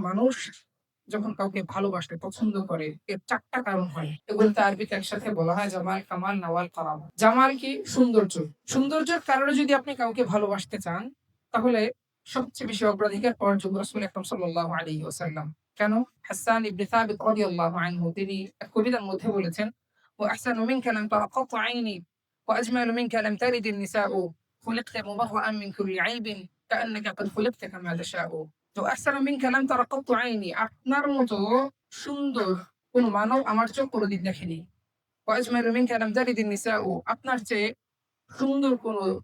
মানুষ যখন কাউকে ভালোবাসতে পছন্দ করে এর ৪ টা কারণ হয়। এগুলোতে আরবিতে একসাথে বলা হয় জামাল, কামাল, নাওয়াল, কারামা। জামাল কি? সৌন্দর্য। সৌন্দর্যের কারণে যদি আপনি কাউকে ভালোবাসতে চান, তাহলে সবচেয়ে বেশি অগ্রাধিকার পাওয়ার যোগ্য রাসূল আকরাম সাল্লাল্লাহু আলাইহি ওয়াসাল্লাম। কেন? হাসান ইবনে সাবিত রাদিয়াল্লাহু আনহু তিনি এক কবিতার মধ্যে বলেছেন, "ওয়া আহসানু মিনকা লাম তারা কাত্তু আইনি, ওয়া আজমালু মিনকা লাম তালিদ النساء, খুলিকতা মুবাররাআন মিন কুল্লি আইবিন, কাআন্নাকা ক্বাদ খুলিকতা কামা তাশাউ।" তো আহসানু মিনকা লাম তারা কাত্তু আইনি, আপনার মতো সুন্দর কোন মানব আমার চোখ কোনদিন দেখেনি। ওয়া আজমালু মিনকা লাম তালিদ النساء, আপনার চেয়ে সুন্দর কোন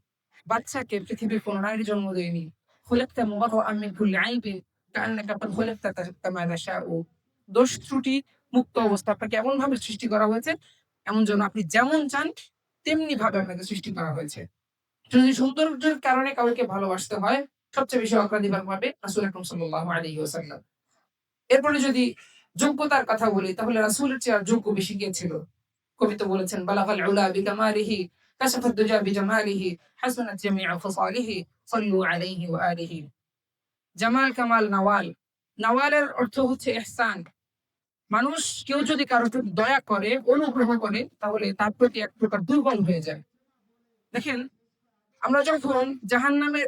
বাচ্চাকে পৃথিবীর কোন নারী জন্ম দেয়নি। খুলিকতা মুবাররাআন মিন কুল্লি আইবিন, কাআন্নাকা ক্বাদ খুলিকতা কামা তাশাউ। দোষ ত্রুটি মুক্ত অবস্থা আপনাকে এমনভাবে সৃষ্টি করা হয়েছে, এমন যেন আপনি যেমন চান তেমনি ভাবে আপনাকে সৃষ্টি করা হয়েছে। যদি সৌন্দর্যের কারণে কাউকে ভালোবাসতে হয়, সবচেয়ে বেশি অগ্রাধিকার পাবে রাসূল আকরাম সাল্লাল্লাহু আলাইহি ওয়াসাল্লাম। এরপরে যদি যোগ্যতার কথা বলি, তাহলে রাসূলের চেয়ে আর যোগ্য বেশি কে ছিল? কবি তো বলেছেন, "বালাগাল উলা বিকামালিহি, কাশাফাদ দুজা বিজামালিহি, হাসুনাত জামিউ ফিসালিহি, সাল্লু আলাইহি ওয়া আলিহি।" জামাল, কামাল, নওয়াল। নওয়ালের অর্থ হচ্ছে ইহসান। মানুষ কেউ যদি কারো প্রতি দয়া করে, অনুগ্রহ করে, তাহলে তার প্রতি এক প্রকার দুর্বল হয়ে যায়। দেখেন, আমরা যখন জাহান্নামের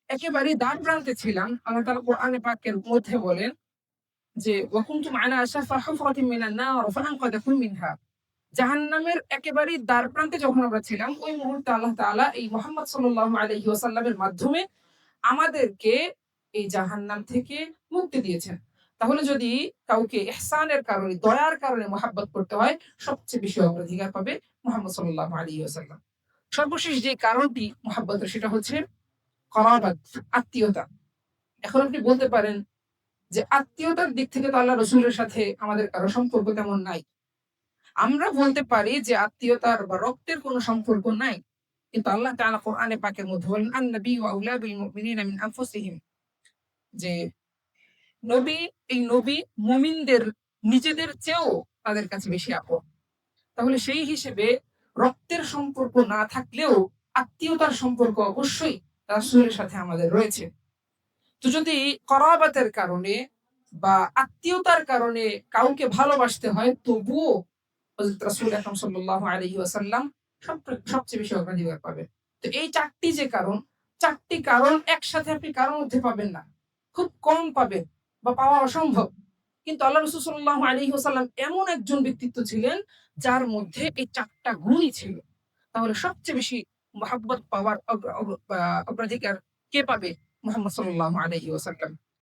একেবারেই দ্বার প্রান্তে ছিলাম, আল্লাহ তাআলা কোরআনে পাকের মধ্যে বলেন যে, "ওয়া কুনতুম আলা শাফা হুফরাতিন মিনান নার ফাআনকাযাকুম মিনহা।" জাহান্নামের একেবারেই দ্বার প্রান্তে যখন আমরা ছিলাম, ওই মুহূর্তে আল্লাহ তাআলা এই মুহাম্মদ সাল্লাল্লাহু আলাইহি ওয়াসাল্লামের মাধ্যমে আমাদেরকে এই জাহান্নাম থেকে মুক্তি দিয়েছেন। তাহলে যদি কাউকে ইহসানের কারণে, দয়ার কারণে মহাব্বত করতে হয়, সবচেয়ে বেশি অগ্রাধিকার পাবে মুহাম্মদ সাল্লাল্লাহু আলাইহি ওয়াসাল্লাম। সর্বশেষ যে কারণটি মহাব্বতের, সেটা হচ্ছে করাবাত, আত্মীয়তা। এখন আপনি বলতে পারেন যে আত্মীয়তার দিক থেকে তো আল্লাহ রাসূলের সাথে আমাদের কারো সম্পর্ক তেমন নাই। আমরা বলতে পারি যে আত্মীয়তার বা রক্তের কোনো সম্পর্ক নাই। কিন্তু আল্লাহ তাআলা কোরআনে পাকের মধ্যে বলেন, "আন-নাবিয়্যু আউলা বিল মুমিনিনা মিন আনফুসিহিম", যে এই নবী মুমিনদের নিজেদের চেয়েও তাদের কাছে বেশি আপন। তাহলে সেই হিসেবে রক্তের সম্পর্ক না থাকলেও আত্মীয়তার সম্পর্ক অবশ্যই রাসূলের সাথে আমাদের রয়েছে। তো যদি করাবাতের কারণে বা আত্মীয়তার কারণে কাউকে ভালোবাসতে হয়, তবুও হযরত রাসূল আকরাম সাল্লাল্লাহু আলাইহি ওয়াসাল্লাম সবচেয়ে বেশি অগ্রাধিকার পাবে। তো এই ৪ টি যে কারণ, ৪ টি কারণ একসাথে আপনি কারো মধ্যে পাবেন না। খুব কম পাবেন বা পাওয়া অসম্ভব। কিন্তু আল্লাহ রাসূল সাল্লাল্লাহু আলাইহি ওয়াসাল্লাম এমন একজন ব্যক্তিত্ব ছিলেন, যার মধ্যে এই ৪ টা গুণই ছিল। তাহলে সবচেয়ে বেশি মহাব্বত পাওয়ার অগ্রাধিকার কে পাবে? মুহাম্মদ সাল্লাল্লাহু আলাইহি ওয়াসাল্লাম।